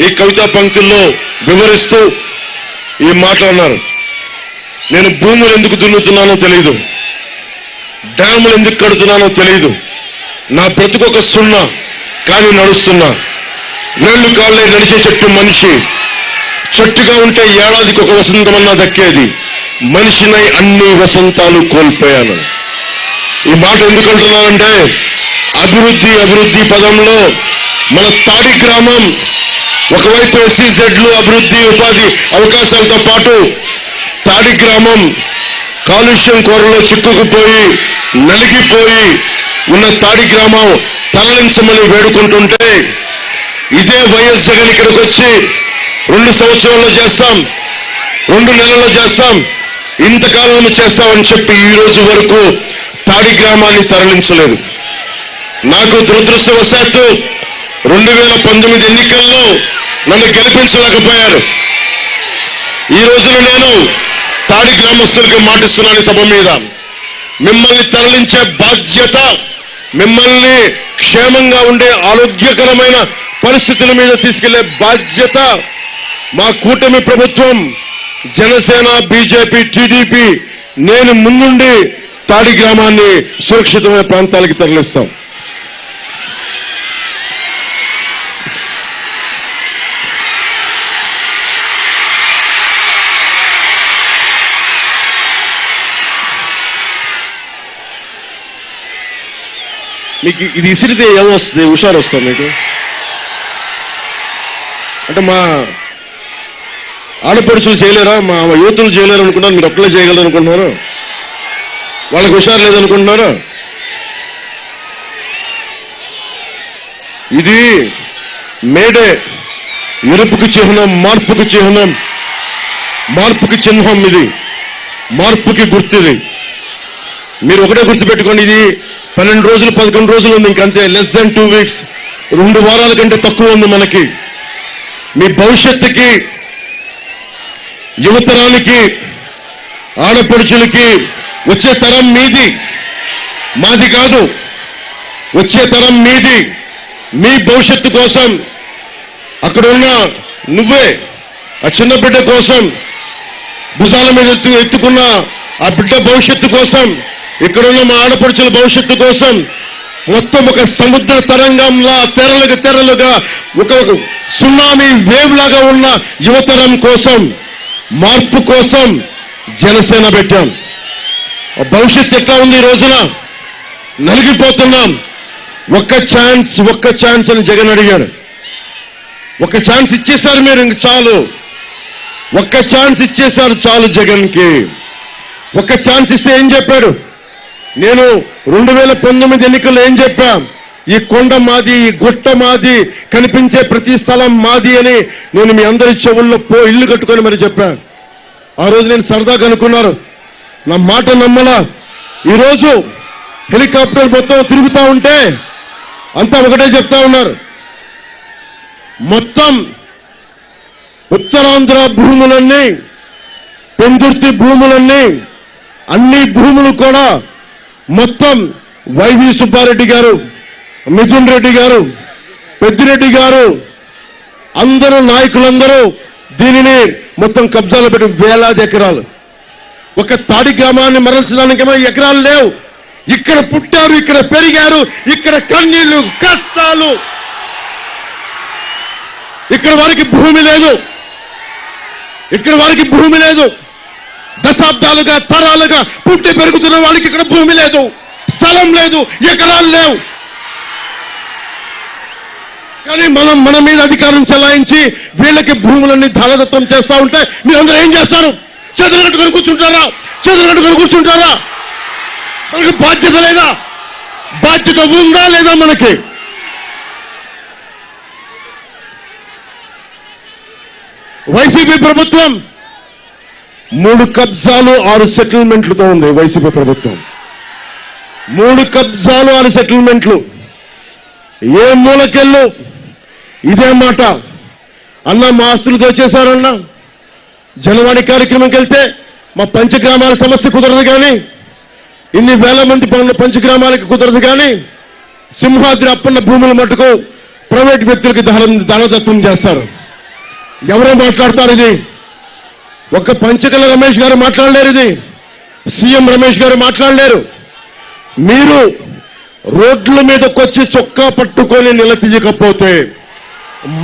ఈ కవితా పంక్తుల్లో వివరిస్తూ ఈ మాట్లాడినారు. నేను భూములు ఎందుకు దున్నుతున్నానో తెలియదు, డ్యాములు ఎందుకు కడుతున్నానో తెలియదు, నా బ్రతుకొక సున్నా కానీ నడుస్తున్నా. వేళ్లు కాళ్ళే నడిచే చెట్టు మనిషి, చెట్టుగా ఉంటే ఏడాదికి ఒక వసంతమన్నా దక్కేది, మనిషినై అన్ని వసంతాలు కోల్పోయాను. ఈ మాట ఎందుకు అంటున్నానంటే అభివృద్ధి అభివృద్ధి పదంలో మన తాడి గ్రామం ఒకవైపు SEZలు అభివృద్ధి ఉపాధి అవకాశాలతో పాటు తాడి గ్రామం కాలుష్యం కోరలో చిక్కుకుపోయి నలిగిపోయి ఉన్న తాడి గ్రామం తరలించమని వేడుకుంటుంటే ఇదే వైఎస్ జగన్ ఇక్కడికి వచ్చి 2 సంవత్సరాల్లో చేస్తాం, 2 నెలల్లో చేస్తాం, ఇంతకాలం చేస్తామని చెప్పి ఈ రోజు వరకు తాడి గ్రామాన్ని తరలించలేదు. నాకు దురదృష్టవశాత్తు 2019 ఎన్నికల్లో నన్ను గెలిపించలేకపోయారు. ఈ రోజున నేను తాడి గ్రామస్తులకు మాటిస్తున్నాను సభ మీద, మిమ్మల్ని తరలించే బాధ్యత, మిమ్మల్ని క్షేమంగా ఉండే ఆరోగ్యకరమైన పరిస్థితుల మీద తీసుకెళ్లే బాధ్యత మా కూటమి ప్రభుత్వం, జనసేన, బీజేపీ, టీడీపీ, నేను ముందుండి తాడి గ్రామాన్ని సురక్షితమైన ప్రాంతాలకు తరలిస్తాం. మీకు ఇది ఇసిరితే ఏమొస్తుంది? హుషారు వస్తుంది మీకు. అంటే మా ఆడపడుచులు చేయలేరా, మా యువతులు చేయలేరు అనుకుంటున్నారు, మీరు ఒక్కలే చేయగలరు అనుకుంటున్నారు? వాళ్ళకి హుషారు లేదనుకుంటున్నారా? ఇది మేడే, ఎరుపుకు చిహ్నం, మార్పుకు చిహ్నం, మార్పుకి చిహ్నం, ఇది మార్పుకి గుర్తుది. మీరు ఒకటే గుర్తుపెట్టుకోండి, ఇది 12 రోజులు 11 రోజులు ఉంది, ఇంకంతే, లెస్ దెన్ 2 వీక్స్, 2 వారాల కంటే తక్కువ ఉంది మనకి. మీ భవిష్యత్తుకి, యువతరానికి, ఆడపడుచులకి, వచ్చే తరం మీది, మాది కాదు, వచ్చే తరం మీది. మీ భవిష్యత్తు కోసం అక్కడున్న నువ్వే, ఆ చిన్న బిడ్డ కోసం భుజాల మీద ఎత్తుకున్న ఆ బిడ్డ భవిష్యత్తు కోసం, ఇక్కడున్న మా ఆడపడుచుల భవిష్యత్తు కోసం, మొత్తం ఒక సముద్ర తరంగంలా తెరలుగా ఒక సునామీ వేవ్ లాగా ఉన్న యువతరం కోసం, మార్పు కోసం జనసేన పెట్టాం. భవిష్యత్తు ఎట్లా ఉంది? ఈ రోజున నలిగిపోతున్నాం. ఒక్క ఛాన్స్ అని జగన్ అడిగాడు. ఒక ఛాన్స్ ఇచ్చేశారు మీరు, ఇంక చాలు. ఒక్క ఛాన్స్ ఇచ్చేశారు చాలు జగన్కి. ఒక్క ఛాన్స్ ఇస్తే ఏం చెప్పాడు? నేను 2019 ఎన్నికల్లో ఏం చెప్పా? ఈ కొండ మాది, ఈ గుట్ట మాది, కనిపించే ప్రతి స్థలం మాది అని నేను మీ అందరి చెవుల్లో ఇల్లు కట్టుకొని మరి చెప్పా. ఆ రోజు నేను సరదాగా అనుకున్నారు, నా మాట నమ్మలా. ఈరోజు హెలికాప్టర్ మొత్తం తిరుగుతూ ఉంటే అంతా ఒకటే చెప్తా ఉన్నారు, మొత్తం ఉత్తరాంధ్ర భూములన్నీ, పెందుర్తి భూములన్నీ, అన్ని భూములు కూడా మొత్తం వైవి సుబ్బారెడ్డి గారు, మిథున్ రెడ్డి గారు, పెద్దిరెడ్డి గారు, అందరూ నాయకులందరూ దీనిని మొత్తం కబ్జాలు పెట్టి వేలాది ఎకరాలు. ఒక తాడి గ్రామాన్ని మరల్చడానికేమో ఎకరాలు లేవు. ఇక్కడ పుట్టారు, ఇక్కడ పెరిగారు, ఇక్కడ కన్నీళ్లు, కష్టాలు. ఇక్కడ వారికి భూమి లేదు, ఇక్కడ వారికి భూమి లేదు. దశాబ్దాలుగా, తరాలుగా పుట్టి పెరుగుతున్న వాళ్ళకి ఇక్కడ భూమి లేదు, స్థలం లేదు, ఎకరాలు లేవు. కానీ మన మీద అధికారం చెలాయించి వీళ్ళకి భూములన్నీ ధారదత్తం చేస్తా ఉంటే మీరందరూ ఏం చేస్తారు? చేతులు కట్టుకొని కూర్చుంటారా? చేతులు కట్టుకొని కూర్చుంటారా? మనకి బాధ్యత లేదా? బాధ్యత ఉందా లేదా మనకి? వైసీపీ ప్రభుత్వం 3 కబ్జాలు 6 సెటిల్మెంట్లతో ఉంది. వైసీపీ ప్రభుత్వం 3 కబ్జాలు 6 సెటిల్మెంట్లు. ఏ మూలకెళ్ళు ఇదే మాట. అన్న మా ఆస్తులు దోచేశారన్నా, జనవాణి కార్యక్రమంకి వెళ్తే మా పంచగ్రామాల సమస్య కుదరదు కానీ, ఇన్ని వేల మంది పంచగ్రామాలకు కుదరదు కానీ, సింహాద్రి అప్పన్న భూముల మట్టుకు ప్రైవేట్ వ్యక్తులకి దానదత్తం చేస్తారు. ఎవరో మాట్లాడతారు ఇది. ఒక్క పంచకల రమేష్ గారు మాట్లాడలేరు, ఇది సీఎం రమేష్ గారు మాట్లాడలేరు. మీరు రోడ్ల మీదకొచ్చి చొక్కా పట్టుకొని నిలదీయకపోతే,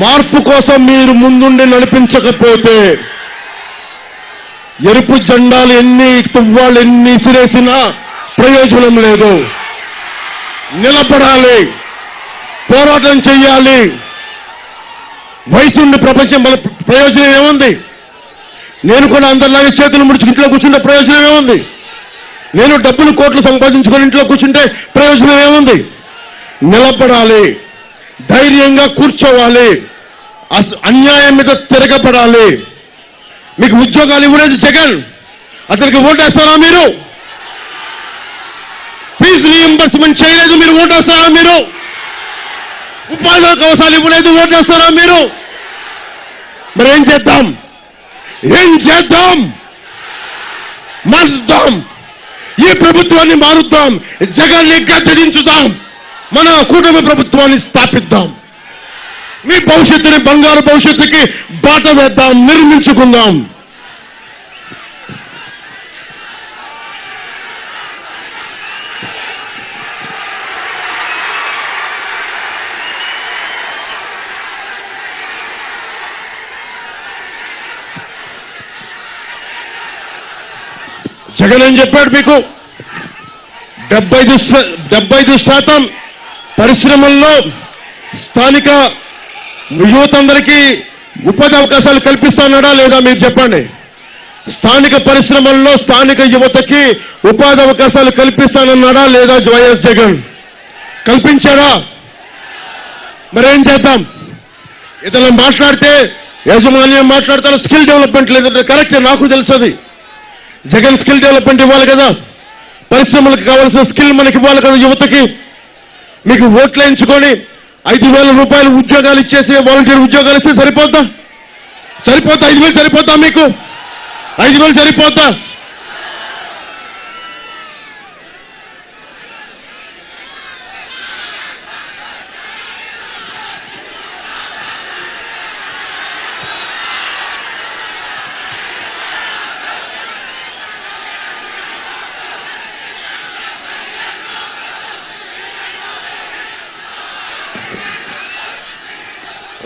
మార్పు కోసం మీరు ముందుండి నడిపించకపోతే, ఎరుపు జెండాలు ఎన్ని తువ్వాళ్ళు ఎన్ని ఇసిరేసినా ప్రయోజనం లేదు. నిలబడాలి, పోరాటం చెయ్యాలి. వయసుండి ప్రపంచం మన ప్రయోజనం ఏముంది? నేను కూడా అందరిలాగే చేతులు ముడిచి ఇంట్లో కూర్చుంటే ప్రయోజనం ఏముంది? నేను డబ్బులు కోట్లు సంపాదించుకొని ఇంట్లో కూర్చుంటే ప్రయోజనం ఏముంది? నిలబడాలి, ధైర్యంగా కూర్చోవాలి, అన్యాయం మీద తిరగబడాలి. మీకు ఉద్యోగాలు ఇవ్వలేదు జగన్, అతనికి ఓటేస్తారా మీరు? ఫీజు రీయింబర్స్మెంట్ చేయలేదు, మీరు ఓటేస్తారా మీరు? ఉపాధి అవకాశాలు ఇవ్వలేదు, ఓటేస్తారా మీరు? మరి ఏం చేద్దాం? మారుద్దాం, ఈ ప్రభుత్వాన్ని మారుద్దాం, జగన్ని గద్దెదించుదాం, మన కూటమి ప్రభుత్వాన్ని స్థాపిద్దాం. మీ భవిష్యత్తుని బంగారు భవిష్యత్తుకి బాట వేద్దాం, నిర్మించుకుందాం. జగన్ ఏం చెప్పాడు మీకు? 75% పరిశ్రమల్లో స్థానిక యువత అందరికీ ఉపాధి అవకాశాలు కల్పిస్తానడా లేదా? మీరు చెప్పండి. స్థానిక పరిశ్రమల్లో స్థానిక యువతకి ఉపాధి అవకాశాలు కల్పిస్తానన్నాడా లేదా వైఎస్ జగన్? కల్పించాడా? మరేం చేద్దాం? ఇతను మాట్లాడితే యాజమాన్యం మాట్లాడతారు, స్కిల్ డెవలప్మెంట్ లేదంటే కరెక్ట్, నాకు తెలుసది. జగన్ స్కిల్ డెవలప్మెంట్ ఇవ్వాలి కదా, పరిశ్రమలకు కావాల్సిన స్కిల్ మనకి ఇవ్వాలి కదా యువతకి. మీకు ఓట్లు వేయించుకొని 5,000 రూపాయలు ఉద్యోగాలు ఇచ్చేసి వాలంటీర్ ఉద్యోగాలు ఇస్తే సరిపోద్దా? 5,000 సరిపోద్దా మీకు? 5,000 సరిపోద్దా?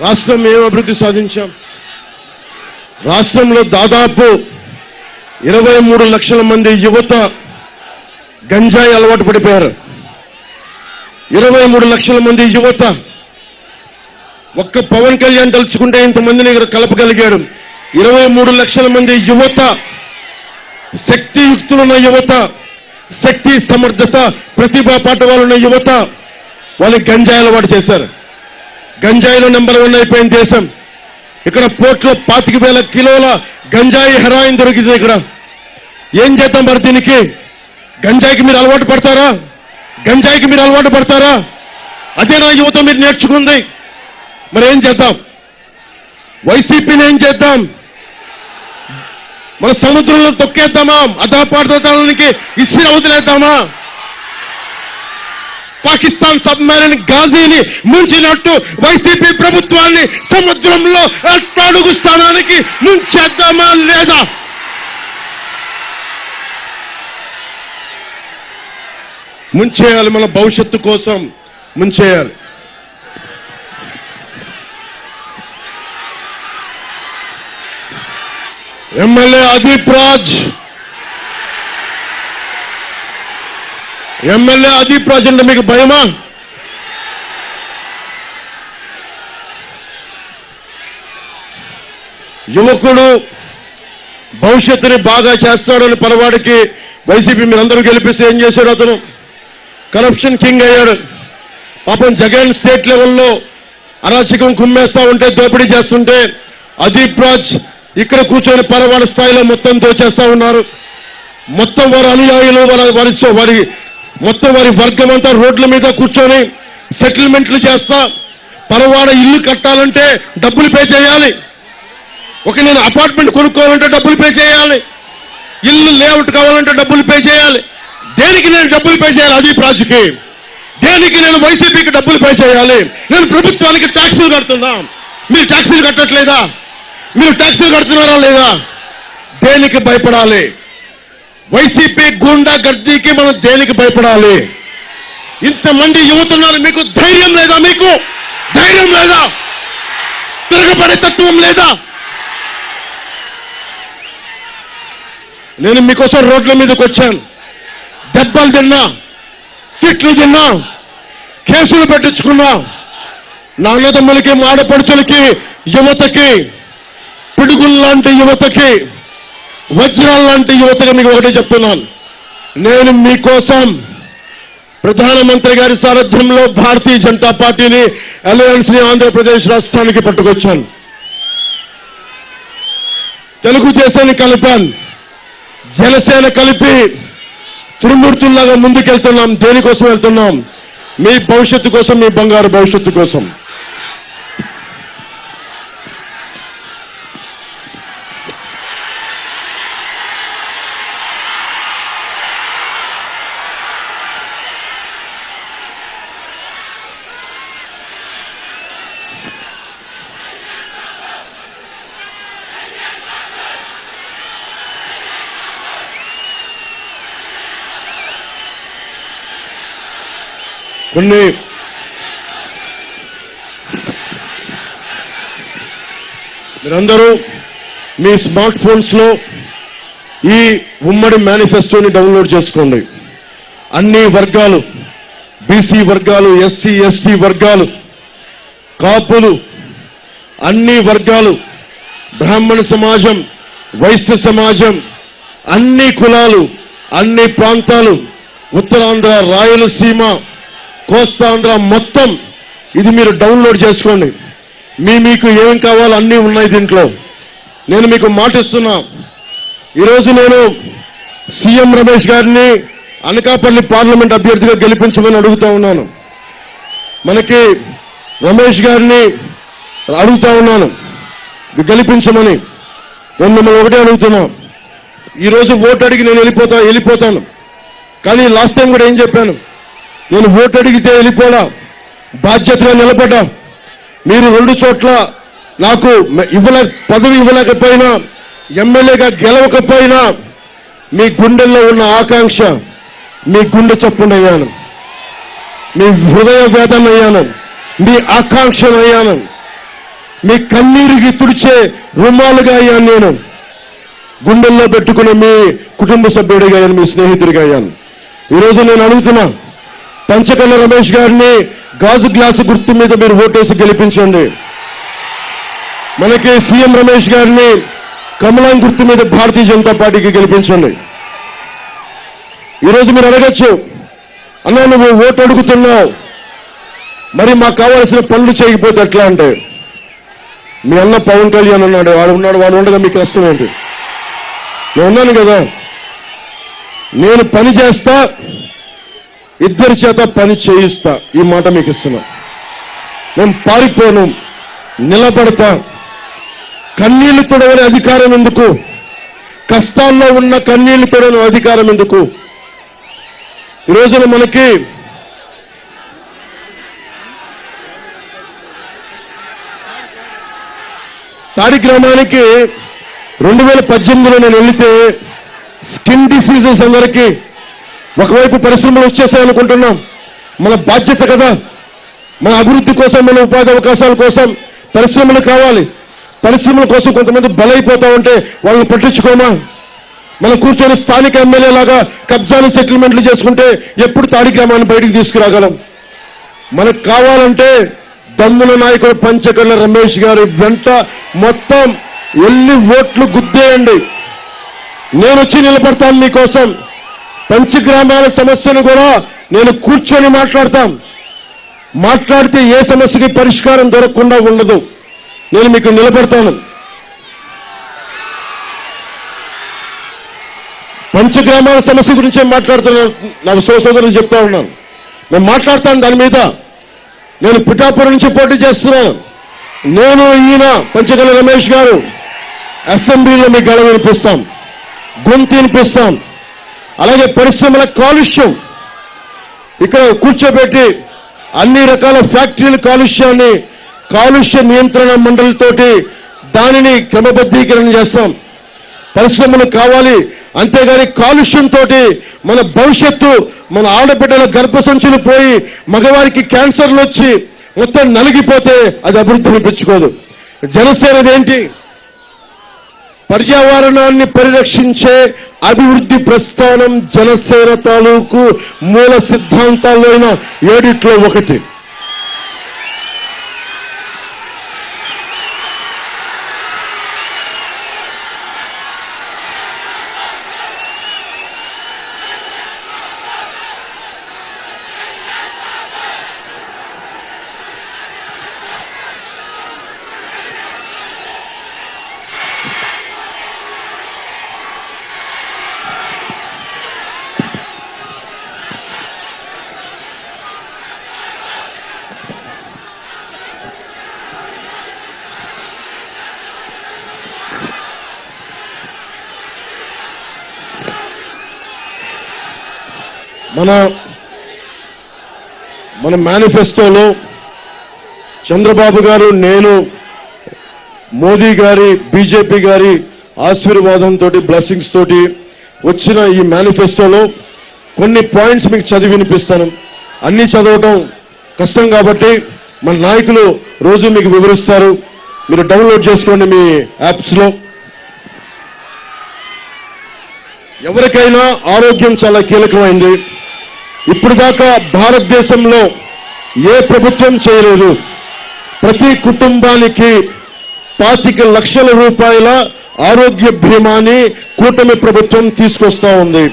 రాష్ట్రం ఏం అభివృద్ధి సాధించాం? రాష్ట్రంలో దాదాపు 23 లక్షల మంది యువత గంజాయి అలవాటు పడిపోయారు. 23 లక్షల మంది యువత. ఒక్క పవన్ కళ్యాణ్ తలుచుకుంటే ఇంతమందిని కలపగలిగాడు. 23 లక్షల మంది యువత, శక్తియుక్తులున్న యువత, శక్తి సమర్థత ప్రతిభా పాఠవాలున్న యువత, వాళ్ళకి గంజాయి అలవాటు చేశారు. గంజాయిలో నెంబర్ 1 అయిపోయిన దేశం. ఇక్కడ పోర్ట్లో 25,000 కిలోల గంజాయి హెరాయిన్ దొరికింది. ఇక్కడ ఏం చేద్దాం మరి దీనికి? గంజాయికి మీరు అలవాటు పడతారా? గంజాయికి మీరు అలవాటు పడతారా? అదే నా యువత మీరు నేర్చుకుంది. మరి ఏం చేద్దాం? వైసీపీని ఏం చేద్దాం? మన సముద్రంలో తొక్కేద్దామా? అధాపాతానికి ఇస్త్రీ వదిలేద్దామా? పాకిస్తాన్ సబ్మెరైన్ గాజీని ముంచినట్టు వైసీపీ ప్రభుత్వాన్ని సముద్రంలో అడుగు స్థానానికి ముంచేద్దామా లేదా? ముంచేయాలి, మన భవిష్యత్తు కోసం ముంచేయాలి. ఎమ్మెల్యే అదీప్ రాజ్ అంటే మీకు భయమా? యువకుడు భవిష్యత్తుని బాగా చేస్తాడని పరవాడికి వైసీపీ మీరందరూ గెలిపిస్తే ఏం చేశాడు? అతను కరప్షన్ కింగ్ అయ్యాడు. పాపం జగన్ స్టేట్ లెవెల్లో అరాచకం కుమ్మేస్తా ఉంటే, దోపిడీ చేస్తుంటే అదీప్ రాజ్ ఇక్కడ కూర్చొని పరవాడ స్థాయిలో మొత్తం దోచేస్తా ఉన్నారు. మొత్తం వారి అనుయాయులు వారి మొత్తం వారి వర్గం అంతా రోడ్ల మీద కూర్చొని సెటిల్మెంట్లు చేస్తా, పరవాడ ఇల్లు కట్టాలంటే డబ్బులు పే చేయాలి. నేను అపార్ట్మెంట్ కొనుక్కోవాలంటే డబ్బులు పే చేయాలి. ఇల్లు లేఅవుట్ కావాలంటే డబ్బులు పే చేయాలి. దేనికి నేను డబ్బులు పే చేయాలి? అదీప్ రాజుకి. దేనికి నేను వైసీపీకి డబ్బులు పే చేయాలి? నేను ప్రభుత్వానికి ట్యాక్సులు కడుతున్నా, మీరు ట్యాక్సులు కట్టట్లేదా? మీరు ట్యాక్సులు కడుతున్నారా లేదా? దేనికి భయపడాలి? వైసీపీ గూండా గర్దీకి మనం దేనికి భయపడాలి? ఇంతమంది యువతున్నారు, మీకు ధైర్యం లేదా? మీకు ధైర్యం లేదా? తిరగబడే తత్వం లేదా? నేను మీకోసం రోడ్ల మీదకి వచ్చాను. దెబ్బలు తిన్నా, తిట్లు తిన్నా, కేసులు పెట్టించుకున్నా. నా అన్నదమ్ములకి, ఆడపడుచులకి, యువతకి, పిడుగుల్లాంటి యువతకి, వజ్రాల్లాంటి యువతకి మీకు ఒకటే చెప్తున్నాను. నేను మీకోసం ప్రధానమంత్రి గారి సారథ్యంలో భారతీయ జనతా పార్టీని, అలయన్స్ ని ఆంధ్రప్రదేశ్ రాష్ట్రానికి పట్టుకొచ్చాను. తెలుగుదేశాన్ని కలిపాను, జనసేన కలిపి త్రిమూర్తుల్లాగా ముందుకెళ్తున్నాం. దేనికోసం వెళ్తున్నాం? మీ భవిష్యత్తు కోసం, మీ బంగారు భవిష్యత్తు కోసం. కొన్ని మీరందరూ మీ స్మార్ట్ ఫోన్స్ లో ఈ ఉమ్మడి మేనిఫెస్టోని డౌన్లోడ్ చేసుకోండి. అన్ని వర్గాలు, బీసీ వర్గాలు, ఎస్సీ ఎస్టీ వర్గాలు, కాపులు, అన్ని వర్గాలు, బ్రాహ్మణ సమాజం, వైశ్య సమాజం, అన్ని కులాలు, అన్ని ప్రాంతాలు, ఉత్తరాంధ్ర, రాయలసీమ, కోస్తాంధ్ర మొత్తం ఇది మీరు డౌన్లోడ్ చేసుకోండి. మీకు ఏం కావాలో అన్నీ ఉన్నాయి దీంట్లో. నేను మీకు మాటిస్తున్నా, ఈరోజు నేను సీఎం రమేష్ గారిని అనకాపల్లి పార్లమెంట్ అభ్యర్థిగా గెలిపించమని అడుగుతా ఉన్నాను. మనకి రమేష్ గారిని అడుగుతా ఉన్నాను గెలిపించమని. నేను మిమ్మల్ని ఒకటే అడుగుతున్నా, ఈరోజు ఓటు అడిగి నేను వెళ్ళిపోతాను. కానీ లాస్ట్ టైం కూడా ఏం చెప్పాను? నేను ఓటు అడిగితే వెళ్ళిపోడా, బాధ్యతగా నిలబడ్డా. మీరు 2 చోట్ల నాకు పదవి ఇవ్వలేకపోయినా, ఎమ్మెల్యేగా గెలవకపోయినా, మీ గుండెల్లో ఉన్న ఆకాంక్ష, మీ గుండె చప్పుడయ్యాను, మీ హృదయ వేదన అయ్యాను, మీ ఆకాంక్షనయ్యాను, మీ కన్నీరుకి తుడిచే రుమాలుగా అయ్యాను. నేను గుండెల్లో పెట్టుకునే మీ కుటుంబ సభ్యుడిగా అయ్యాను, మీ స్నేహితుడిగా అయ్యాను. ఈరోజు నేను అడుగుతున్నా, పంచకళ్ళ రమేష్ గారిని గాజు గ్లాసు గుర్తు మీద మీరు ఓటేసి గెలిపించండి. మనకి సీఎం రమేష్ గారిని కమలం గుర్తు మీద భారతీయ జనతా పార్టీకి గెలిపించండి. ఈరోజు మీరు అడగచ్చు, అన్నా నువ్వు ఓటు అడుగుతున్నావు, మరి మాకు కావాల్సిన పనులు చేయకపోతే ఎట్లా అంటే, మీ అన్న పవన్ కళ్యాణ్ అన్నాడు, వాడు ఉండగా మీకు కష్టం ఏంటి? నేను ఉన్నాను కదా, నేను పని చేస్తా, ఇద్దరి చేత పని చేయిస్తా. ఈ మాట మీకు ఇస్తున్నా. నేను పారిపోను, నిలబడతా. కన్నీళ్లు తొడవని అధికారం ఎందుకు? కష్టాల్లో ఉన్న కన్నీళ్లు తొడవని అధికారం ఎందుకు? ఈ రోజున మనకి తాడి గ్రామానికి 2018లో నేను వెళితే స్కిన్ డిసీజెస్ అందరికీ ఒకవైపు పరిశ్రమలు వచ్చేసాయనుకుంటున్నాం. మన బాధ్యత కదా, మన అభివృద్ధి కోసం, మన ఉపాధి అవకాశాల కోసం పరిశ్రమలు కావాలి. పరిశ్రమల కోసం కొంతమంది బలైపోతా ఉంటే వాళ్ళని పట్టించుకోమా? మనం కూర్చొని స్థానిక ఎమ్మెల్యే లాగా కబ్జాలు, సెటిల్మెంట్లు చేసుకుంటే ఎప్పుడు తాడి గ్రామాన్ని బయటికి తీసుకురాగలం? మనకు కావాలంటే దమ్ముల నాయకుడు పంచకళ్ళ రమేష్ గారి వెంట మొత్తం వెళ్ళి ఓట్లు గుద్దేయండి. నేను వచ్చి నిలబడతాను మీకోసం. పంచగ్రామాల సమస్యను కూడా నేను కూర్చొని మాట్లాడితే ఏ సమస్యకి పరిష్కారం దొరకకుండా ఉండదు. నేను మీకు నిలబడతాను. పంచగ్రామాల సమస్య గురించే మాట్లాడుతున్నాను. నా సోదరులు చెప్తా ఉన్నాను, నేను మాట్లాడతాను దాని మీద. నేను పిఠాపురం నుంచి పోటీ చేస్తున్నాను. నేను ఈయన పంచకళ్ళ రమేష్ గారు అసెంబ్లీలో మీ గళ వినిపిస్తాం, గొంతు వినిపిస్తాం. అలాగే పరిశ్రమల కాలుష్యం ఇక్కడ కూర్చోబెట్టి అన్ని రకాల ఫ్యాక్టరీల కాలుష్యాన్ని కాలుష్య నియంత్రణ మండలితోటి దానిని క్రమబద్ధీకరణ చేస్తాం. పరిశ్రమలు కావాలి, అంతేగాని కాలుష్యంతో మన భవిష్యత్తు, మన ఆడబిడ్డల గర్భసంచులు పోయి మగవారికి క్యాన్సర్లు వచ్చి మొత్తం నలిగిపోతే అది అభివృద్ధి అనిపించుకోదు. జనసేనదేంటి? పర్యావరణాన్ని పరిరక్షించే అభివృద్ధి ప్రస్థానం జనసేన తాలూకు మూల సిద్ధాంతాల్లో 7 ఒకటి. మన మేనిఫెస్టోలో చంద్రబాబు గారు, నేను, మోదీ గారి, బీజేపీ గారి ఆశీర్వాదంతో, బ్లెస్సింగ్స్ తోటి వచ్చిన ఈ మేనిఫెస్టోలో కొన్ని పాయింట్స్ మీకు చదివి వినిపిస్తాను. అన్ని చదవటం కష్టం కాబట్టి మన నాయకులు రోజు మీకు వివరిస్తారు. మీరు డౌన్లోడ్ చేసుకోండి మీ యాప్స్లో. ఎవరికైనా ఆరోగ్యం చాలా కీలకమైంది. ఇప్పుడు దాకా భారతదేశంలో ఏ ప్రభుత్వం చేయలేదు. ప్రతి కుటుంబానికి 25 లక్షల రూపాయల ఆరోగ్య బీమాని కూటమి ప్రభుత్వం తీసుకొస్తా ఉంది.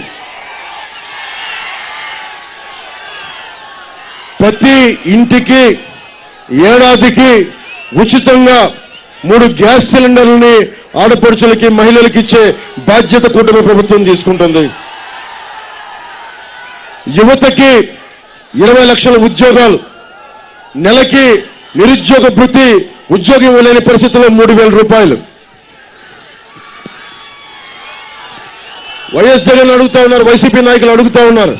ప్రతి ఇంటికి ఏడాదికి ఉచితంగా 3 గ్యాస్ సిలిండర్లని ఆడపడుచులకి, మహిళలకి ఇచ్చే బాధ్యత కూటమి ప్రభుత్వం తీసుకుంటుంది. యువతకి 20 లక్షల ఉద్యోగాలు, నెలకి నిరుద్యోగ భృతి, ఉద్యోగం లేని పరిస్థితుల్లో 3,000 రూపాయలు. వైఎస్ జగన్ అడుగుతా ఉన్నారు, వైసీపీ నాయకులు అడుగుతా ఉన్నారు,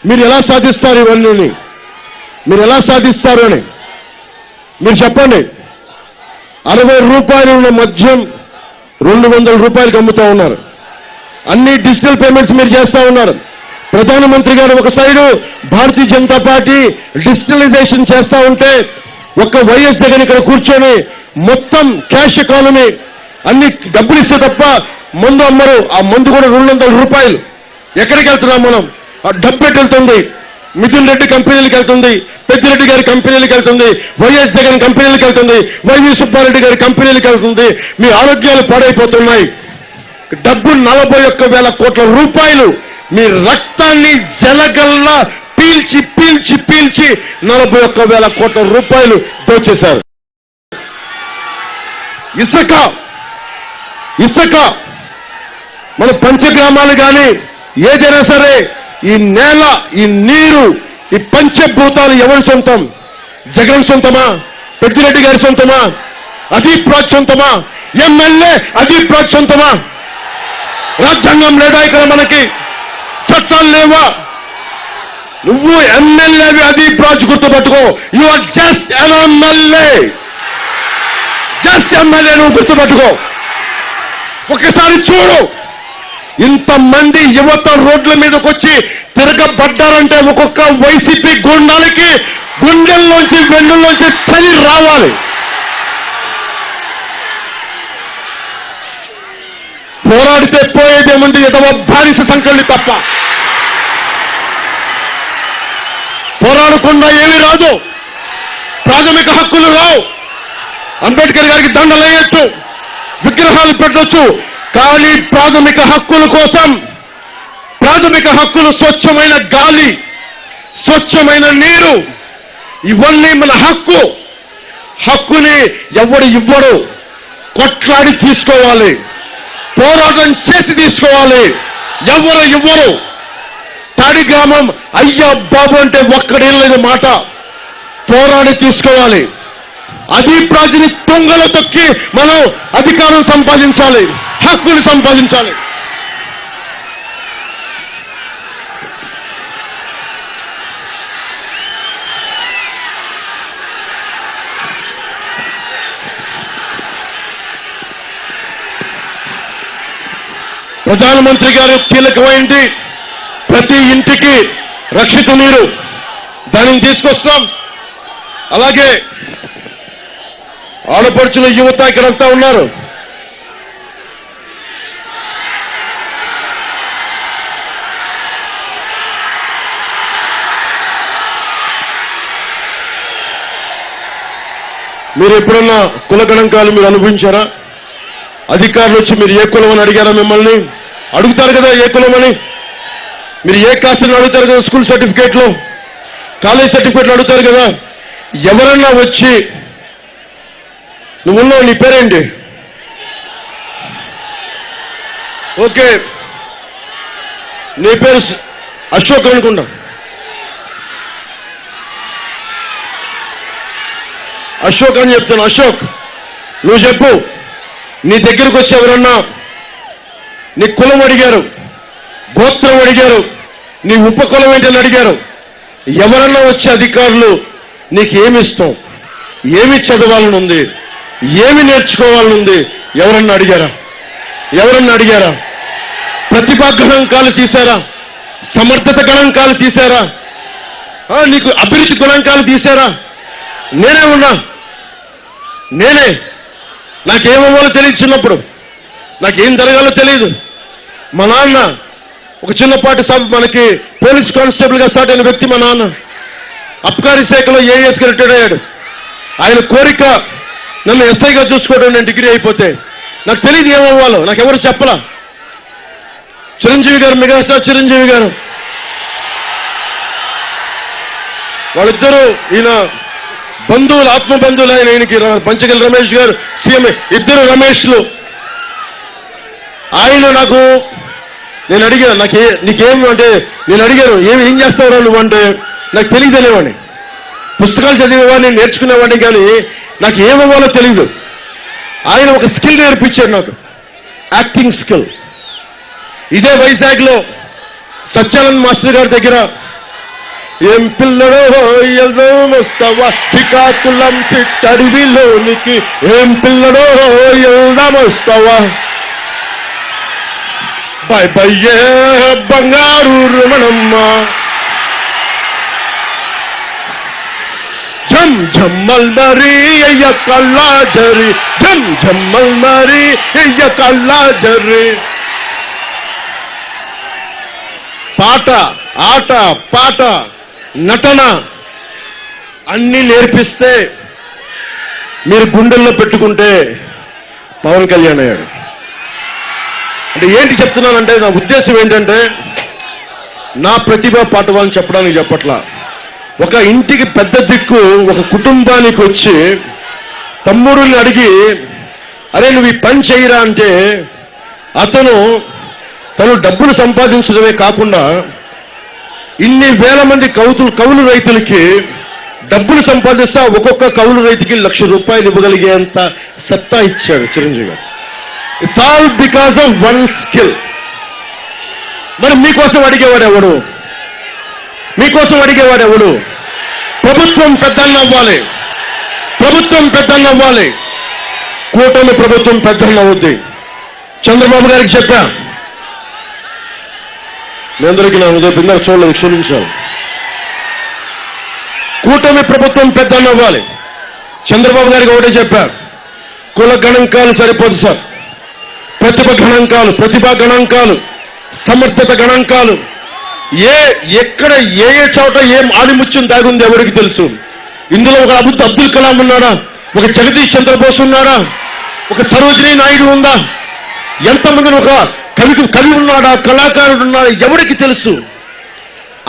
మీరు ఎలా సాధిస్తారు ఇవన్నీ, మీరు ఎలా సాధిస్తారు అని మీరు చెప్పండి. 60 రూపాయలు ఉన్న మద్యం 200 రూపాయలకు అమ్ముతా ఉన్నారు. అన్ని డిజిటల్ పేమెంట్స్ మీరు చేస్తా ఉన్నారు. ప్రధానమంత్రి గారు ఒక side Bharatiya Janata party digitalisation చేస్తా ఉంటే, ఒక్క వైఎస్ జగన్ ఇక్కడ కూర్చొని మొత్తం క్యాష్ ఎకానమీ, అన్ని డబ్బులు ఇస్తే తప్ప మందు అమ్మరు. ఆ మందు కూడా 200 రూపాయలు. ఎక్కడికి వెళ్తున్నాం మనం? ఆ డబ్బు ఎటు వెళ్తుంది? మిథున్ రెడ్డి కంపెనీలకు వెళ్తుంది, పెద్దిరెడ్డి గారి కంపెనీలకు వెళ్తుంది, వైఎస్ జగన్ కంపెనీలకు వెళ్తుంది, వైవి సుబ్బారెడ్డి గారి కంపెనీలకు వెళ్తుంది. మీ ఆరోగ్యాలు పాడైపోతున్నాయి. డబ్బు 41,000 కోట్ల రూపాయలు మీ రక్తాన్ని జలగల్లా పీల్చి పీల్చి పీల్చి 41,000 కోట్ల రూపాయలు దోచేశారు. ఇసుక మన పంచగ్రామాలు కానీ ఏదైనా సరే, ఈ నేల, ఈ నీరు, ఈ పంచభూతాలు ఎవరి సొంతం? జగన్ సొంతమా? పెద్దిరెడ్డి గారి సొంతమా? అదీప్ రాజ్ సొంతమా? ఎమ్మెల్యే అదీప్ రాజ్ సొంతమా? రాజ్యాంగం లేదా ఇక్కడ? మనకి చట్టాలు లేవా? నువ్వు ఎమ్మెల్యేవి, అదీప్ రాజ్ గుర్తుపట్టుకో. You are just an MLA. Just MLA నువ్వు గుర్తుపట్టుకో. ఒకసారి చూడు, ఇంతమంది యువత రోడ్ల మీదకి వచ్చి తిరగబడ్డారంటే ఒక్కొక్క వైసీపీ గుండాలకి గుండెల్లోంచి, వెన్నుల్లోంచి చలి రావాలి. పోరాడితే పోయేదేముంది? ఎదవ బానిస సంకల్ని తప్ప. పోరాడకుండా ఏమీ రాదు. ప్రాథమిక హక్కులు రావు. అంబేద్కర్ గారికి దండలు వేయొచ్చు, విగ్రహాలు పెట్టొచ్చు, కానీ ప్రాథమిక హక్కుల కోసం, ప్రాథమిక హక్కులు స్వచ్ఛమైన గాలి, స్వచ్ఛమైన నీరు, ఇవన్నీ మన హక్కు. హక్కుని ఎవడు ఇవ్వడు, కొట్లాడి తీసుకోవాలి, పోరాటం చేసి తీసుకోవాలి. ఎవరు ఇవ్వరు. తాడి గ్రామం అయ్యా బాబు అంటే ఒక్కడేం లేదు మాట. పోరాడి తీసుకోవాలి. అదీప్ రాజుని తుంగలో తొక్కి మనం అధికారం సంపాదించాలి, హక్కుని సంపాదించాలి. ప్రధానమంత్రి గారు కీలకమైంది ప్రతి ఇంటికి రక్షిత నీరు, దానిని తీసుకొస్తాం. అలాగే ఆడపడుచుల యువత ఇక్కడంతా ఉన్నారు. మీరు ఎప్పుడన్నా కుల గణాంకాలు మీరు అనుభవించారా? అధికారులు వచ్చి మీరు ఏ కులం అని అడిగారా? మిమ్మల్ని అడుగుతారు కదా ఏ కులం అని. మీరు ఏ కాస్ట్ అని అడుగుతారు కదా, స్కూల్ సర్టిఫికేట్లో, కాలేజ్ సర్టిఫికేట్లు అడుగుతారు కదా. ఎవరన్నా వచ్చి నువ్వున్నావు, నీ పేరేంటి? ఓకే, నీ పేరు అశోక్ అనుకుంటా. అశోక్ అని చెప్తాను. అశోక్, నువ్వు చెప్పు, నీ దగ్గరకు వచ్చి ఎవరన్నా నీ కులం అడిగారు, గోత్రం అడిగారు, నీ ఉపకులం ఏంటని అడిగారు, ఎవరన్నా వచ్చే అధికారులు నీకేమి ఇష్టం, ఏమి చదవాలని ఉంది, ఏమి నేర్చుకోవాలని ఉంది, ఎవరన్నా అడిగారా? ఎవరన్నా అడిగారా? ప్రతిభా గణాంకాలు తీశారా? సమర్థత గణాంకాలు తీశారా? నీకు అభివృద్ధి గణాంకాలు తీశారా? నేనే ఉన్నా, నేనే. నాకేమవ్వాలో తెలియదు. చిన్నప్పుడు నాకేం జరగాలో తెలియదు. మా నాన్న ఒక చిన్నపాటి మనకి పోలీస్ కానిస్టేబుల్ గా స్టార్ట్ అయిన వ్యక్తి మా నాన్న. అబ్కారీ శాఖలో ఏఎస్గా రిటైర్డ్ అయ్యాడు. ఆయన కోరిక నన్ను ఎస్ఐగా చూసుకోవడం, నేను డిగ్రీ అయిపోతే. నాకు తెలియదు ఏమవ్వాలో, నాకెవరు చెప్పలా. చిరంజీవి గారు, మెగాస్టార్ చిరంజీవి గారు, వాళ్ళిద్దరూ ఈయన బంధువులు, ఆత్మ బంధువులు. ఆయనకి పంచగల్ రమేష్ గారు సీఎం, ఇద్దరు రమేష్లు. ఆయన నాకు, నేను అడిగాను, నీకేం అంటే, నేను అడిగాను ఏం చేస్తావు నువ్వు అంటే, నాకు తెలియదనేవాడిని. పుస్తకాలు చదివేవాడిని, నేర్చుకునేవాడిని, కానీ నాకు ఏమవ్వాలో తెలీదు. ఆయన ఒక స్కిల్ నేర్పించాడు నాకు, యాక్టింగ్ స్కిల్. ఇదే వైజాగ్లో సత్యానంద్ మాస్టర్ గారి దగ్గర, ఏం పిల్లడో ఎల్దో వస్తావా శ్రీకాకుళం సిట్టడివిలోనికి, ఏం పిల్లడో ఎల్దాం వస్తావా, బాయ్ బయ్యే బంగారు రమణమ్మ, झम झम्मल मरी ये कल्ला जरी, झम झम्मल मरी ये कल्ला जरी. పాట, ఆట, పాట, నటన అన్ని నేర్పిస్తే మీరు గుండెల్లో పెట్టుకుంటే పవన్ కళ్యాణ్ అయ్యాడు. అంటే ఏంటి చెప్తున్నానంటే, నా ఉద్దేశం ఏంటంటే, నా ప్రతిభ పాఠవాలని చెప్పడానికి చెప్పట్లా. ఒక ఇంటికి పెద్ద దిక్కు ఒక కుటుంబానికి వచ్చి తమ్ముడిని అడిగి, అరే నువ్వు ఈ పని చేయరా అంటే, తను డబ్బులు సంపాదించడమే కాకుండా ఇన్ని వేల మంది కౌలు రైతులకి డబ్బులు సంపాదిస్తా ఒక్కొక్క కౌలు రైతుకి ₹1,00,000 ఇవ్వగలిగేంత సత్తా ఇచ్చాడు చిరంజీవి గారు. It's all because of one skill. మరి మీకోసం అడిగేవాడు ఎవడు? మీకోసం అడిగేవాడు ఎవడు? ప్రభుత్వం పెద్దన్న అవ్వాలి, ప్రభుత్వం పెద్దన్న అవ్వాలి. కూటమి ప్రభుత్వం పెద్దన్న అవుద్ది. చంద్రబాబు గారికి చెప్పా, మీ అందరికీ నా ఉదయం ఇందాక చూడలేదు, క్షమించాలి. కూటమి ప్రభుత్వం పెద్దన్న అవ్వాలి. చంద్రబాబు గారికి ఒకటే చెప్పా, కుల గణాంకాలు సరిపోదు సార్, ప్రతిభా గణాంకాలు, సమర్థత గణాంకాలు, ఎక్కడ ఏ చోట ఏం ఆణిముత్యం దాగుంది ఎవరికి తెలుసు. ఇందులో ఒక అబ్దుల్ కలాం ఉన్నాడా? ఒక జగదీష్ చంద్రబోస్ ఉన్నాడా? ఒక సరోజినీ నాయుడు ఉందా? ఎంతమంది, ఒక కవి ఉన్నాడా? కళాకారుడు ఉన్నాడా? ఎవరికి తెలుసు?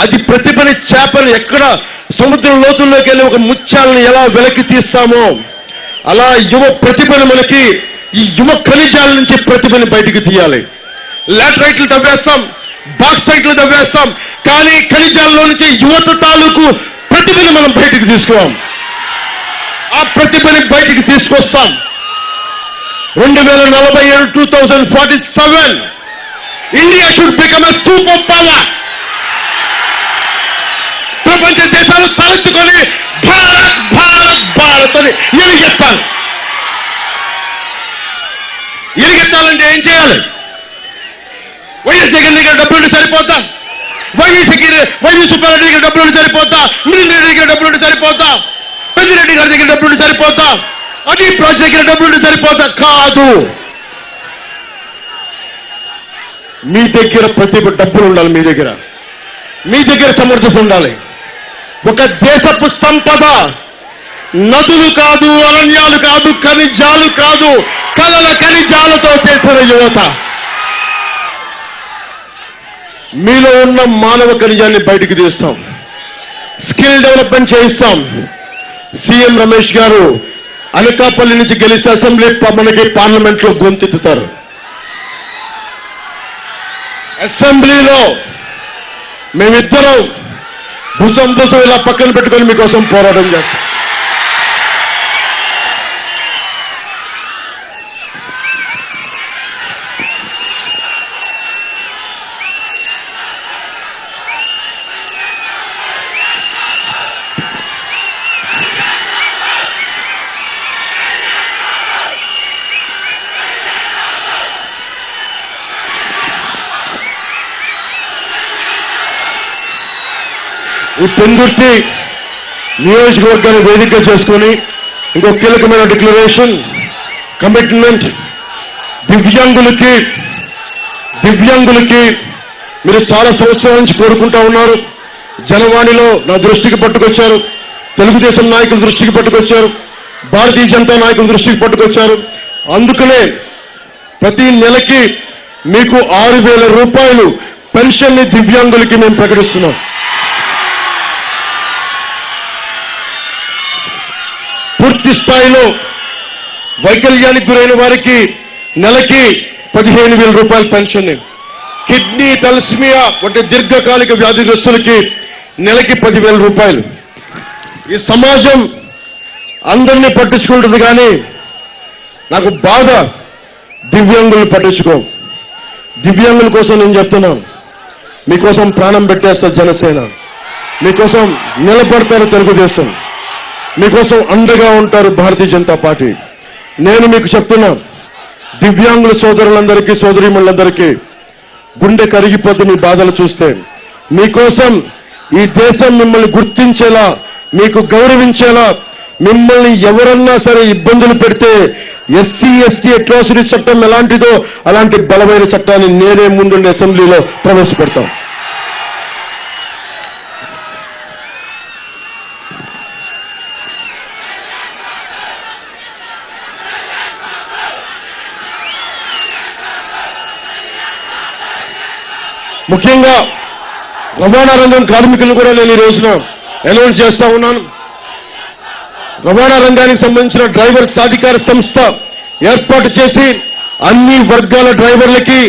అది ప్రతిభని, చేపని ఎక్కడ సముద్రం లోతుల్లోకి వెళ్ళి ఒక ముత్యాలను ఎలా వెలకి తీస్తామో, అలా యువ ప్రతిభను మనకి, ఈ యువ ఖనిజాల నుంచి ప్రతిభని బయటికి తీయాలి. లాటరైట్లు తవ్వేస్తాం, బాక్సైట్లు తవ్వేస్తాం, కానీ ఖనిజాల్లో నుంచి యువత తాలూకు ప్రతిభని మనం బయటికి తీసుకోవాలి. ఆ ప్రతిభని బయటికి తీసుకొస్తాం. 2047 2047 India should become a super power. ప్రపంచ దేశాలు తలెత్తుకొని భారత్ భారత్ భారత్ అని ఎలుగెత్తాలి. ఎలుగెత్తాలంటే ఏం చేయాలి? వైఎస్ జగన్ దగ్గర డబ్బులు సరిపోతా, వైవి సుబ్బారెడ్డి దగ్గర డబ్బులు సరిపోతా, మిథున్ రెడ్డి దగ్గర డబ్బులు సరిపోతా, పెద్దిరెడ్డి గారి దగ్గర డబ్బులు సరిపోతా, అది ప్రాజెక్ట్ దగ్గర డబ్బులు సరిపోతా కాదు. మీ దగ్గర ప్రతి డబ్బులు ఉండాలి. మీ దగ్గర సమర్థత ఉండాలి. ఒక దేశపు సంపద నదులు కాదు, అరణ్యాలు కాదు, ఖనిజాలు కాదు, కలల ఖనిజాలతో చేసిన యువత. మీలో ఉన్న మానవ ఖనిజాన్ని బయటకు తీస్తాం, స్కిల్ డెవలప్మెంట్ చేయిస్తాం. సీఎం రమేష్ గారు అనకాపల్లి నుంచి గెలిచి అసెంబ్లీ మనకి పార్లమెంట్ లో గొంతెత్తుతారు. అసెంబ్లీలో మేమిద్దరం భుజం ఇలా పక్కన పెట్టుకొని మీకోసం పోరాటం చేస్తాం. ఈ పెందుర్తి నియోజకవర్గాన్ని వేదిక చేసుకుని ఇంకో కీలకమైన డిక్లరేషన్, కమిట్మెంట్. దివ్యాంగులకి మీరు చాలా సంవత్సరాల నుంచి కోరుకుంటా ఉన్నారు. జనవాణిలో నా దృష్టికి పట్టుకొచ్చారు, తెలుగుదేశం నాయకుల దృష్టికి పట్టుకొచ్చారు, భారతీయ జనతా నాయకుల దృష్టికి పట్టుకొచ్చారు. అందుకనే ప్రతి నెలకి మీకు 6,000 రూపాయలు పెన్షన్ ని దివ్యాంగులకి మేము ప్రకటిస్తున్నాం. పూర్తి స్థాయిలో వైకల్యానికి గురైన వారికి నెలకి 15,000 రూపాయల పెన్షన్, కిడ్నీ, తలస్మియా వంటి దీర్ఘకాలిక వ్యాధిగ్రస్తులకి నెలకి 10,000 రూపాయలు. ఈ సమాజం అందరినీ పట్టించుకుంటుంది, కానీ నాకు బాధ దివ్యాంగులను పట్టించుకో. దివ్యాంగుల కోసం నేను చెప్తున్నాను, మీకోసం ప్రాణం పెట్టేస్తా జనసేన, మీకోసం నిలబడతారు తెలుగుదేశం, మీకోసం అండగా ఉంటారు భారతీయ జనతా పార్టీ. నేను మీకు చెప్తున్నా, దివ్యాంగుల సోదరులందరికీ, సోదరీమణులందరికీ గుండె కరిగిపోతే మీ బాధలు చూస్తే. మీకోసం ఈ దేశం మిమ్మల్ని గుర్తించేలా, మీకు గౌరవించేలా, మిమ్మల్ని ఎవరన్నా సరే ఇబ్బందులు పెడితే ఎస్సీ ఎస్టీ అట్రాసిటీ చట్టం ఎలాంటిదో అలాంటి బలమైన చట్టాన్ని నేనే ముందుండి అసెంబ్లీలో ప్రవేశపెడతాం. ముఖ్యంగా రవాణా రంగం కార్మికులను కూడా నేను ఈ రోజున అనౌన్స్ చేస్తా ఉన్నాను. రవాణా రంగానికి సంబంధించిన డ్రైవర్ సాధికార సంస్థ ఏర్పాటు చేసి అన్ని వర్గాల డ్రైవర్లకి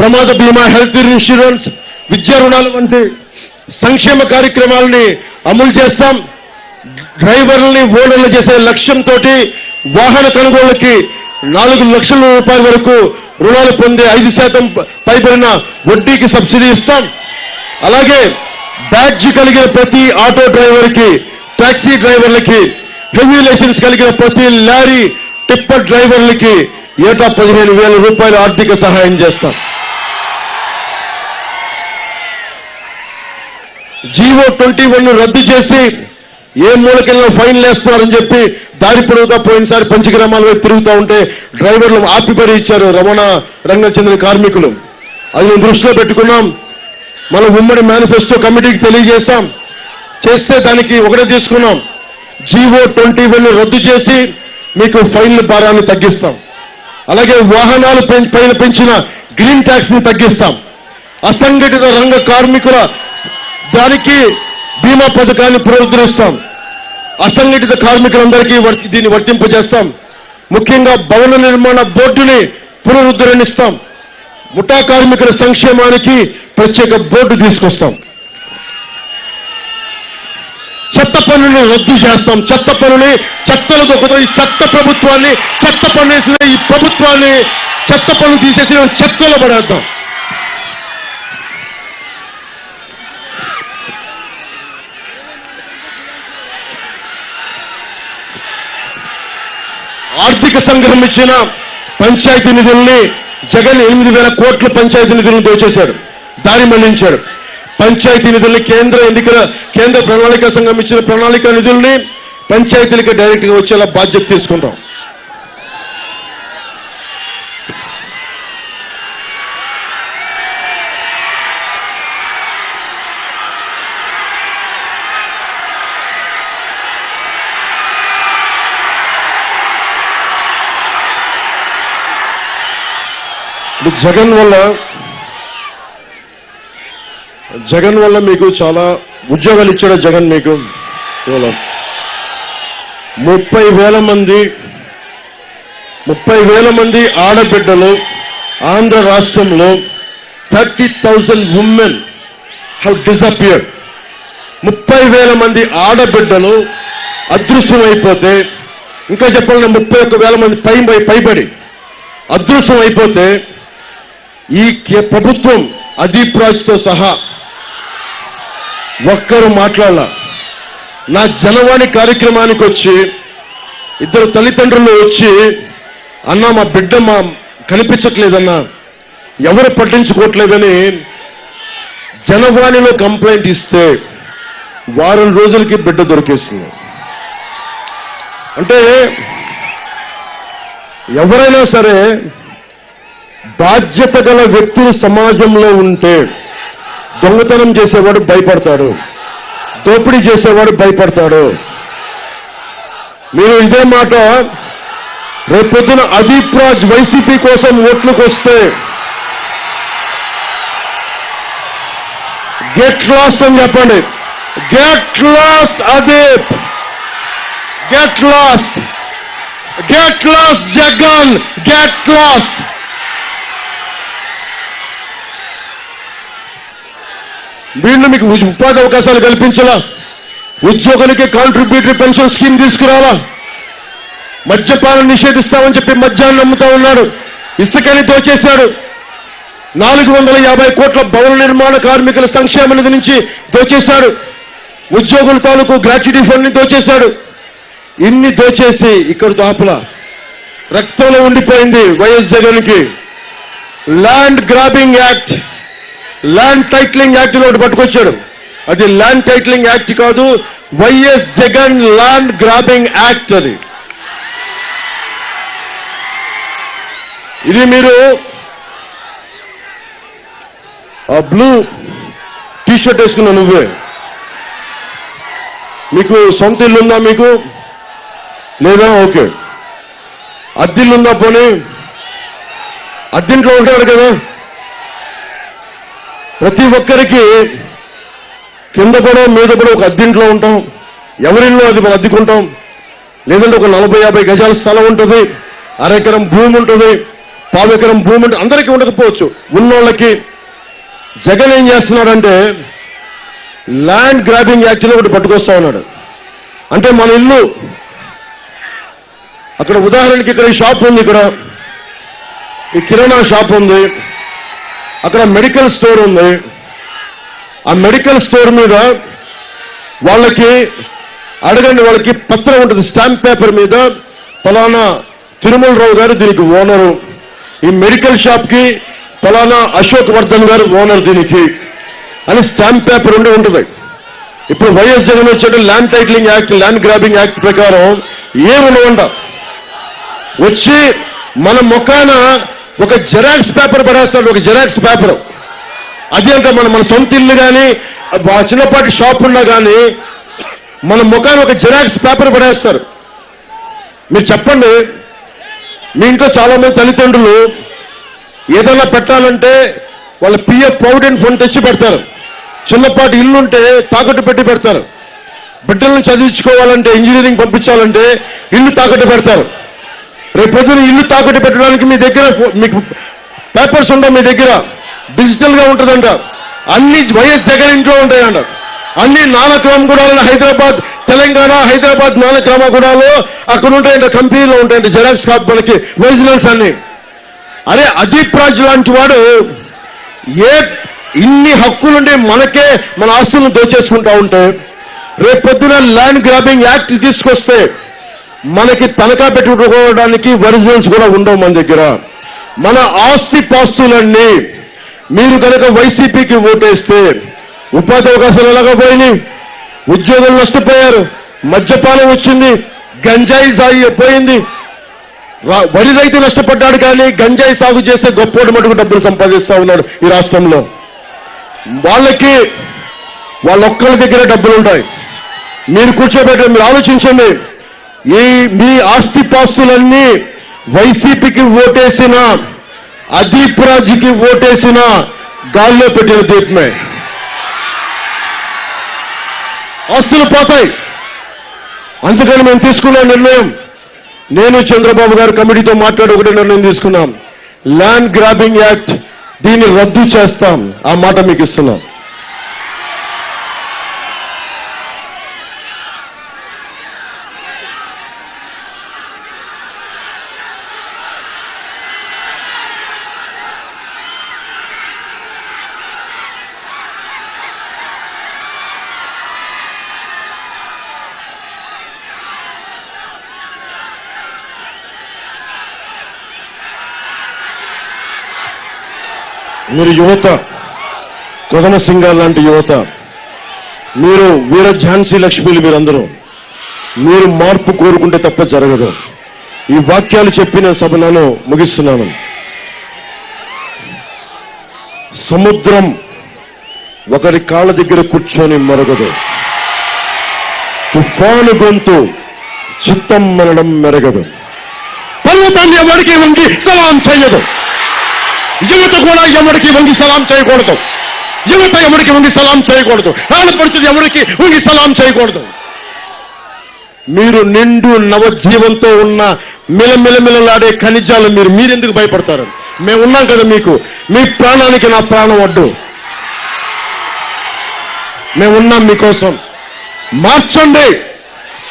ప్రమాద బీమా, హెల్త్ ఇన్సూరెన్స్, విద్యా రుణాలు వంటి సంక్షేమ కార్యక్రమాలని అమలు చేస్తాం. డ్రైవర్లని ఓనర్లు చేసే లక్ష్యంతో వాహన కొనుగోళ్లకి 4 లక్షల రూపాయల వరకు రుణాలు పొందే 5% పైబడిన వడ్డీకి సబ్సిడీ ఇస్తాం. అలాగే బ్యాడ్జ్ కలిగిన ప్రతి ఆటో డ్రైవర్కి, టాక్సీ డ్రైవర్లకి, హెవీ లైసెన్స్ కలిగిన ప్రతి లారీ, టిప్పర్ డ్రైవర్లకి ఏటా 15,000 రూపాయల ఆర్థిక సహాయం చేస్తాం. జీవో 21 రద్దు చేసి ఏ మూలకెళ్ళినా ఫైన్లు వేస్తున్నారని చెప్పి దారి పొడవుతా పోయినసారి పంచగ్రామాల వైపు తిరుగుతూ ఉంటే డ్రైవర్లు ఆపిపరి ఇచ్చారు రవాణా రంగం చెందిన కార్మికులు. అది మేము దృష్టిలో పెట్టుకున్నాం. మనం ఉమ్మడి మేనిఫెస్టో కమిటీకి తెలియజేశాం. చేస్తే దానికి ఒకటే తీసుకున్నాం, జీవో 21 రద్దు చేసి మీకు ఫైన్ల భారాన్ని తగ్గిస్తాం. అలాగే వాహనాలు పైన పెంచిన గ్రీన్ ట్యాక్స్ ని తగ్గిస్తాం. అసంఘటిత రంగ కార్మికుల దానికి బీమా పథకాన్ని పునరుద్ధరిస్తాం. అసంఘటిత కార్మికులందరికీ దీన్ని వర్తింపజేస్తాం. ముఖ్యంగా భవన నిర్మాణ బోర్డుని పునరుద్ధరణిస్తాం. ముఠా కార్మికుల సంక్షేమానికి ప్రత్యేక బోర్డు తీసుకొస్తాం. చెత్త పన్నుని రద్దు చేస్తాం. చెత్త పన్నుని చెత్తలతో ఈ చెత్త ప్రభుత్వాన్ని, చెత్త పన్ను వేసిన ఈ ప్రభుత్వాన్ని చెత్త పన్ను తీసేసి చెత్తలో పడేద్దాం. ఆర్థిక సంఘం ఇచ్చిన పంచాయతీ నిధుల్ని జగన్ 8,000 కోట్ల పంచాయతీ నిధులను దోచేశాడు, దారి మళ్లించాడు. పంచాయతీ నిధుల్ని కేంద్ర ప్రణాళిక సంఘం ఇచ్చిన ప్రణాళిక నిధుల్ని పంచాయతీలకి డైరెక్ట్ గా వచ్చేలా బాధ్యత తీసుకుంటాం. జగన్ వల్ల మీకు చాలా ఉద్యోగాలు ఇచ్చాడు. జగన్ మీకు కేవలం 30,000 మంది ఆడబిడ్డలు ఆంధ్ర రాష్ట్రంలో 30,000 ఉమెన్ హ్యావ్ డిసపియర్డ్. 30,000 మంది ఆడబిడ్డలు అదృశ్యమైపోతే, ఇంకా చెప్పాలంటే 31,000 మంది పైబడి అదృశ్యం అయిపోతే ఈ ప్రభుత్వం అదీప్ రాజ్తో సహా ఒక్కరు మాట్లాడాల. నా జనవాణి కార్యక్రమానికి వచ్చి ఇద్దరు తల్లిదండ్రులు వచ్చి, అన్నా మా బిడ్డ కనిపించట్లేదన్నా, ఎవరు పట్టించుకోవట్లేదని జనవాణిలో కంప్లైంట్ ఇస్తే వారం రోజులకి బిడ్డ దొరికేస్తుంది. అంటే ఎవరైనా సరే బాధ్యత గల వ్యక్తులు సమాజంలో ఉంటే దొంగతనం చేసేవాడు భయపడతాడు, దోపిడీ చేసేవాడు భయపడతాడు. మీరు ఇదే మాట రేపొద్దున అదీప్ రాజ్ వైసీపీ కోసం ఓట్లకు వస్తే గెట్ లాస్ట్ అని చెప్పండి. Get lost Adeep, get lost, get lost Jagan, get lost. వీళ్ళు మీకు ఉపాధి అవకాశాలు కల్పించాలా, ఉద్యోగులకి కాంట్రిబ్యూటరీ పెన్షన్ స్కీమ్ తీసుకురావా, మద్యపానం నిషేధిస్తామని చెప్పి మద్యాన్ని అమ్ముతా ఉన్నాడు, ఇసుకని దోచేశాడు, 450 కోట్ల భవన నిర్మాణ కార్మికుల సంక్షేమ నిధి నుంచి దోచేశాడు, ఉద్యోగుల తాలూకు గ్రాట్యుటీ ఫండ్ ని దోచేశాడు. ఇన్ని దోచేసి ఇక్కడ దాపుల రక్తంలో ఉండిపోయింది వైఎస్ జగన్కి. Land grabbing act, land titling act ఒకటి పట్టుకొచ్చాడు. అది ల్యాండ్ టైటిలింగ్ యాక్ట్ కాదు, YS Jagan land grabbing act. అది ఇది మీరు ఆ బ్లూ టీషర్ట్ వేసుకున్నా నువ్వే, మీకు సొంత ఇల్లుందా? మీకు లేదా? ఓకే. అద్దిల్లుందా? పోనీ అద్దింట్లో ఉంటాడు కదా. ప్రతి ఒక్కరికి కింద పడో మీద పడో ఒక అద్దింట్లో ఉంటాం. ఎవరిల్లో అది మనం అద్దెకుంటాం. లేదంటే ఒక 40-50 గజాల స్థలం ఉంటుంది, అరెకరం భూమి ఉంటుంది, పావెకరం భూమి ఉంటుంది. అందరికీ ఉండకపోవచ్చు, ఉన్నోళ్ళకి. జగన్ ఏం చేస్తున్నాడంటే ల్యాండ్ గ్రాబింగ్ యాక్ట్లో ఒకటి పట్టుకొస్తా ఉన్నాడు. అంటే మన ఇల్లు అక్కడ, ఉదాహరణకి ఇక్కడ ఈ షాప్ ఉంది, ఇక్కడ ఈ కిరాణా షాప్ ఉంది, అక్కడ మెడికల్ స్టోర్ ఉంది. ఆ మెడికల్ స్టోర్ మీద వాళ్ళకి అడగండి, వాళ్ళకి పత్రం ఉంటుంది, స్టాంప్ పేపర్ మీద ఫలానా తిరుమలరావు గారు దీనికి ఓనరు, ఈ మెడికల్ షాప్ కి ఫలానా అశోక్ వర్ధన్ గారు ఓనర్ దీనికి అని స్టాంప్ పేపర్ ఉండి ఉంటుంది. ఇప్పుడు వైఎస్ జగన్ వచ్చాడు, land titling act, land grabbing act ప్రకారం ఏముండవంట. వచ్చి మన ముఖాన ఒక జెరాక్స్ పేపర్ పడేస్తాడు, ఒక జెరాక్స్ పేపర్. అది అంటే మన సొంత ఇల్లు కానీ చిన్నపాటి షాప్ ఉన్నా కానీ మన ముఖాన ఒక జెరాక్స్ పేపర్ పడేస్తారు. మీరు చెప్పండి, మీ ఇంట్లో చాలా మంది తల్లిదండ్రులు ఏదైనా పెట్టాలంటే వాళ్ళ పిఎఫ్ ప్రావిడెంట్ ఫండ్ తెచ్చి పెడతారు. చిన్నపాటి ఇల్లు ఉంటే తాకట్టు పెట్టి పెడతారు. బిడ్డలను చదివించుకోవాలంటే, ఇంజనీరింగ్ పంపించాలంటే ఇల్లు తాకట్టు పెడతారు. రేపు పొద్దున ఇల్లు తాకట్టు పెట్టడానికి మీ దగ్గర మీకు పేపర్స్ ఉండవు, మీ దగ్గర డిజిటల్ గా ఉంటుందంట. అన్ని వైఎస్ జగన్ ఇంట్లో ఉంటాయంట. అన్ని నానక్రమగూడాలు, హైదరాబాద్, తెలంగాణ, హైదరాబాద్ నానక్రమగూడాలు అక్కడ ఉంటాయంట, కంపెనీలో ఉంటాయంట జెరాక్స్ కాపీలకి ఒరిజినల్స్ అన్ని. అరే అదీప్ రాజ్ లాంటి వాడు ఇన్ని హక్కులుండి మనకే మన ఆస్తులను దోచేసుకుంటా ఉంటే, రేపు పొద్దున ల్యాండ్ గ్రాబింగ్ యాక్ట్ తీసుకొస్తే మనకి తనఖా పెట్టుకోవడానికి ఒరిజినల్స్ కూడా ఉండవు మన దగ్గర. మన ఆస్తి పాస్తులన్నీ మీరు కనుక వైసీపీకి ఓటేస్తే ఉపాధి అవకాశాలు ఎలాగపోయినాయి, ఉద్యోగులు నష్టపోయారు, మద్యపానం వచ్చింది, గంజాయి సాగు పోయింది. వరి రైతు నష్టపడ్డాడు, కానీ గంజాయి సాగు చేసే గొప్పోడు మటుకు డబ్బులు సంపాదిస్తా ఉన్నాడు ఈ రాష్ట్రంలో. వాళ్ళొక్కరి దగ్గర డబ్బులు ఉంటాయి. మీరు కూర్చోబెట్టారు, మీరు ఆలోచించండి. మీ ఆస్తిపాస్తులన్నీ వైసీపీకి ఓటేసిన, అదీప్ రాజుకి ఓటేసిన గాల్లో పెట్టిన దీపమే. ఆస్తులు పోతాయి. అందుకని మేము తీసుకున్న నిర్ణయం, నేను చంద్రబాబు గారు కమిటీతో మాట్లాడి ఒకటే నిర్ణయం తీసుకున్నాం. ల్యాండ్ గ్రాబింగ్ యాక్ట్ దీన్ని రద్దు చేస్తాం. ఆ మాట మీకు ఇస్తున్నాం. మీరు యువత, కొదమ సింగార్ లాంటి యువత, మీరు వీర ఝాన్సీ లక్ష్మీలు, మీరందరూ మీరు మార్పు కోరుకుంటే తప్ప జరగదు. ఈ వాక్యాలు చెప్పిన సభ నేను ముగిస్తున్నాను. సముద్రం ఒకరి కాళ్ళ దగ్గర కూర్చొని మరగదు, తుఫాను గొంతు చిత్తం మనడం మెరగదు, పర్వతాన్ని ఎవరికి వంగి సలాం చేయదు. యువత కూడా ఎవరికి వంగి సలాం చేయకూడదు. యువత ఎవరికి వంగి సలాం చేయకూడదు. ఆడపడుచులు ఎవరికి వంగి సలాం చేయకూడదు. మీరు నిండు నవజీవంతో ఉన్న మిలమిలమిలలాడే ఖనిజాలు మీరెందుకు భయపడతారు? మేము ఉన్నాం కదా మీకు. మీ ప్రాణానికి నా ప్రాణం అడ్డు. మేమున్నాం మీకోసం. మార్చండి,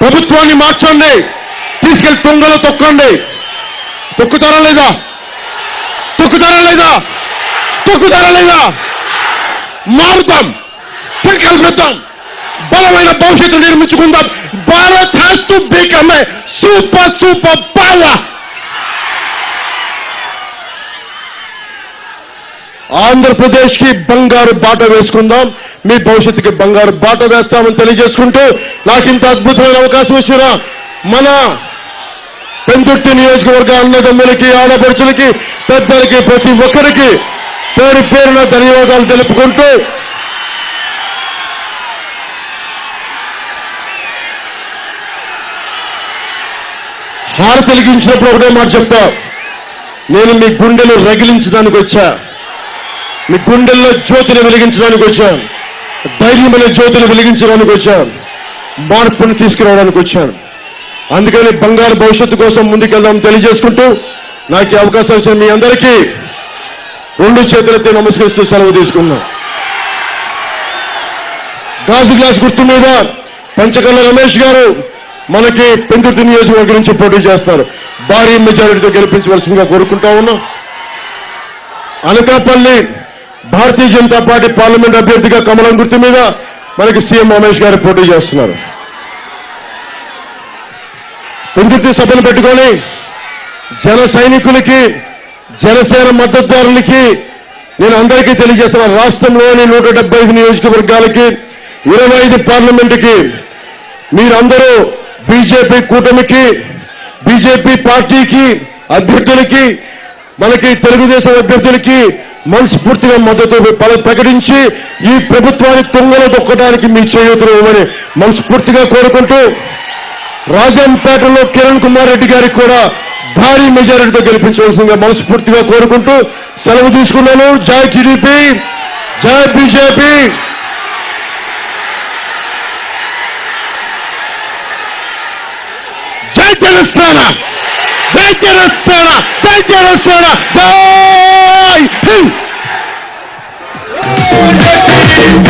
ప్రభుత్వాన్ని మార్చండి, తీసుకెళ్లి తొంగలో తొక్కండి. తొక్కుతారా లేదా? తొక్కుతారా లేదా? తొక్కుతారా లేదా? మారుతాం, సంకల్పిద్దాం, బలమైన భవిష్యత్తు నిర్మించుకుందాం. Bharat has to become a super power. Andhra Pradesh కి బంగారు బాట వేసుకుందాం. మీ భవిష్యత్తుకి బంగారు బాట వేస్తామని తెలియజేసుకుంటూ, నాకు ఇంత అద్భుతమైన అవకాశం ఇచ్చిన మన పెందుర్తి నియోజకవర్గ అన్నదమ్ములకి, ఆడపడుచులకి, పెద్దలకి, ప్రతి ఒక్కరికి పేరు పేరున ధన్యవాదాలు తెలుపుకుంటూ, హారతి వెలిగించినప్పుడు ఒకటే మాట చెప్తా, నేను మీ గుండెలు రగిలించడానికి వచ్చా, మీ గుండెల్లో జ్యోతిని వెలిగించడానికి వచ్చాను, ధైర్యమైన జ్యోతిని వెలిగించడానికి వచ్చాను, మార్పును తీసుకురావడానికి వచ్చాను. అందుకని బంగారు భవిష్యత్తు కోసం ముందుకెళ్దాం తెలియజేసుకుంటూ, నాకు ఈ అవకాశం ఇచ్చిన మీ అందరికీ రెండు చేతులెత్తి నమస్కరిస్తూ సెలవు తీసుకున్నాం. గాజు గ్లాస్ గుర్తు మీద పంచకల్ల రమేష్ గారు మనకి పెందుర్తి నియోజకవర్గం నుంచి పోటీ చేస్తారు. భారీ మెజారిటీతో గెలిపించవలసిందిగా కోరుకుంటా ఉన్నాం. అనకాపల్లి భారతీయ జనతా పార్టీ పార్లమెంట్ అభ్యర్థిగా కమలం గుర్తు మీద మనకి సీఎం రమేష్ గారు పోటీ చేస్తున్నారు. పెందుర్తి సభను పెట్టుకొని జన సైనికులకి, జనసేన మద్దతుదారులకి నేను అందరికీ తెలియజేస్తున్న, రాష్ట్రంలోని 175 నియోజకవర్గాలకి, 25 పార్లమెంటుకి మీరందరూ బీజేపీ కూటమికి, బీజేపీ పార్టీకి, అభ్యర్థులకి, మనకి తెలుగుదేశం అభ్యర్థులకి మనస్ఫూర్తిగా మద్దతు ప్రకటించి ఈ ప్రభుత్వాన్ని తుంగలో దొక్కడానికి మీ చేయూతనివ్వమని మనస్ఫూర్తిగా కోరుకుంటూ, రాజంపేటలో కిరణ్ కుమార్ రెడ్డి గారికి కూడా భారీ మెజారిటీతో గెలిపించవలసిందిగా మనస్ఫూర్తిగా కోరుకుంటూ సెలవు తీసుకున్నాను. జై టీడీపీ, జై బీజేపీ. జై జనసేన, జై జనసేన, జై జనసేన, జై హింద్.